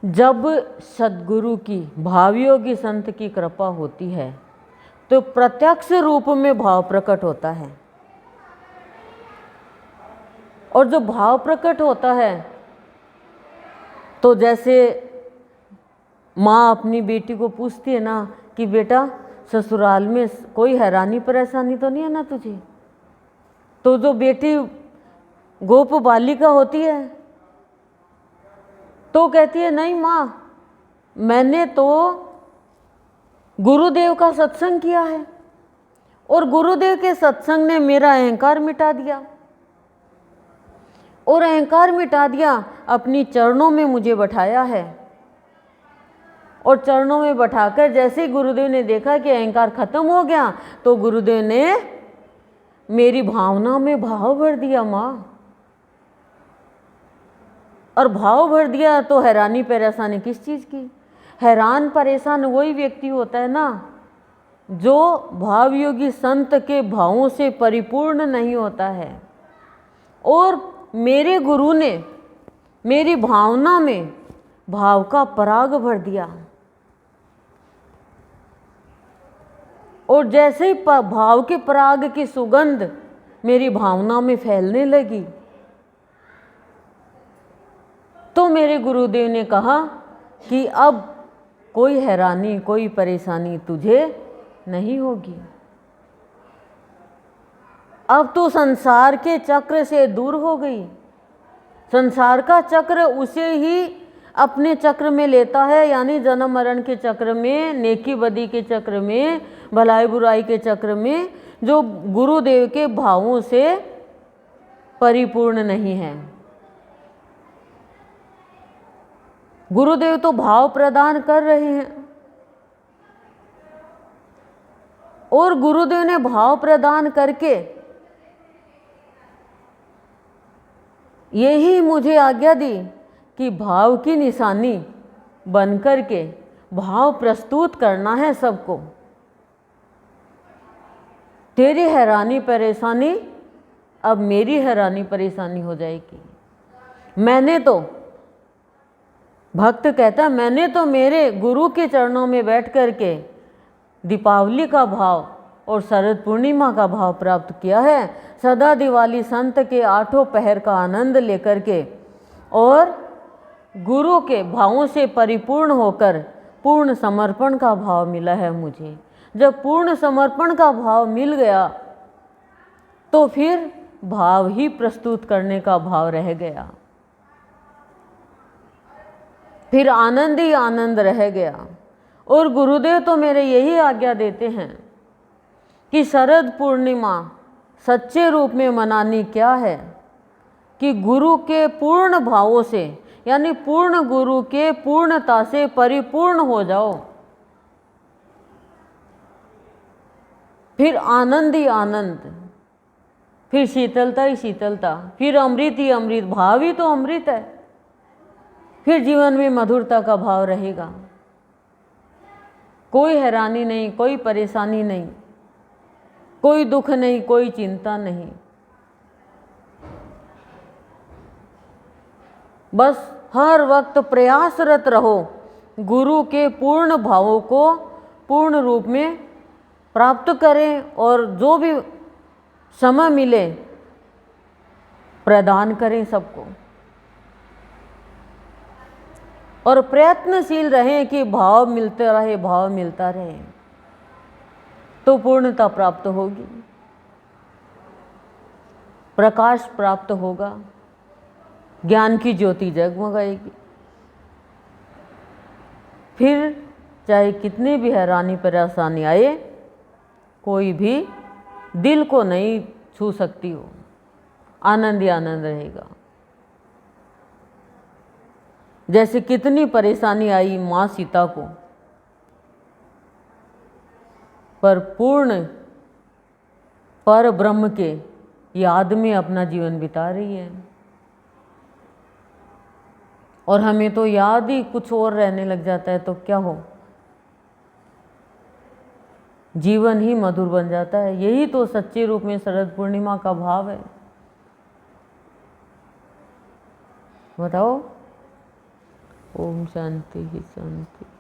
जब सद्गुरु की, भावयोगी संत की कृपा होती है तो प्रत्यक्ष रूप में भाव प्रकट होता है। और जो भाव प्रकट होता है तो जैसे माँ अपनी बेटी को पूछती है ना कि बेटा ससुराल में कोई हैरानी परेशानी तो नहीं है ना तुझे, तो जो बेटी गोप बालिका होती है तो कहती है नहीं माँ, मैंने तो गुरुदेव का सत्संग किया है और गुरुदेव के सत्संग ने मेरा अहंकार मिटा दिया, और अहंकार मिटा दिया, अपनी चरणों में मुझे बैठाया है। और चरणों में बैठाकर जैसे ही गुरुदेव ने देखा कि अहंकार खत्म हो गया तो गुरुदेव ने मेरी भावना में भाव भर दिया माँ। और भाव भर दिया तो हैरानी परेशानी किस चीज़ की? हैरान परेशान वही व्यक्ति होता है ना जो भावयोगी संत के भावों से परिपूर्ण नहीं होता है। और मेरे गुरु ने मेरी भावना में भाव का पराग भर दिया, और जैसे ही भाव के पराग की सुगंध मेरी भावना में फैलने लगी तो मेरे गुरुदेव ने कहा कि अब कोई हैरानी कोई परेशानी तुझे नहीं होगी, अब तो संसार के चक्र से दूर हो गई। संसार का चक्र उसे ही अपने चक्र में लेता है, यानी जन्म मरण के चक्र में, नेकी बदी के चक्र में, भलाई बुराई के चक्र में, जो गुरुदेव के भावों से परिपूर्ण नहीं है। गुरुदेव तो भाव प्रदान कर रहे हैं, और गुरुदेव ने भाव प्रदान करके यही मुझे आज्ञा दी कि भाव की निशानी बन कर के भाव प्रस्तुत करना है सबको। तेरी हैरानी परेशानी अब मेरी हैरानी परेशानी हो जाएगी। मैंने तो, भक्त कहता है, मैंने तो मेरे गुरु के चरणों में बैठ कर के दीपावली का भाव और शरद पूर्णिमा का भाव प्राप्त किया है। सदा दिवाली संत के 8 पहर का आनंद लेकर के और गुरु के भावों से परिपूर्ण होकर पूर्ण समर्पण का भाव मिला है मुझे। जब पूर्ण समर्पण का भाव मिल गया तो फिर भाव ही प्रस्तुत करने का भाव रह गया, फिर आनंद ही आनंद रह गया। और गुरुदेव तो मेरे यही आज्ञा देते हैं कि शरद पूर्णिमा सच्चे रूप में मनानी क्या है कि गुरु के पूर्ण भावों से, यानी पूर्ण गुरु के पूर्णता से परिपूर्ण हो जाओ, फिर आनंद ही आनंद, फिर शीतलता ही शीतलता, फिर अमृत ही अमृत, भाव ही तो अमृत है, फिर जीवन में मधुरता का भाव रहेगा। कोई हैरानी नहीं, कोई परेशानी नहीं, कोई दुख नहीं, कोई चिंता नहीं। बस हर वक्त प्रयासरत रहो गुरु के पूर्ण भावों को पूर्ण रूप में प्राप्त करें, और जो भी समय मिले प्रदान करें सबको, और प्रयत्नशील रहें कि भाव मिलते रहे, भाव मिलता रहे, तो पूर्णता प्राप्त होगी, प्रकाश प्राप्त होगा, ज्ञान की ज्योति जगमगाएगी। फिर चाहे कितनी भी हैरानी परेशानी आए, कोई भी दिल को नहीं छू सकती हो, आनंद ही आनंद रहेगा। जैसे कितनी परेशानी आई माँ सीता को, पर पूर्ण पर ब्रह्म के याद में अपना जीवन बिता रही है, और हमें तो याद ही कुछ और रहने लग जाता है तो क्या हो, जीवन ही मधुर बन जाता है। यही तो सच्चे रूप में शरद पूर्णिमा का भाव है। बताओ, ओम शांति ही शांति।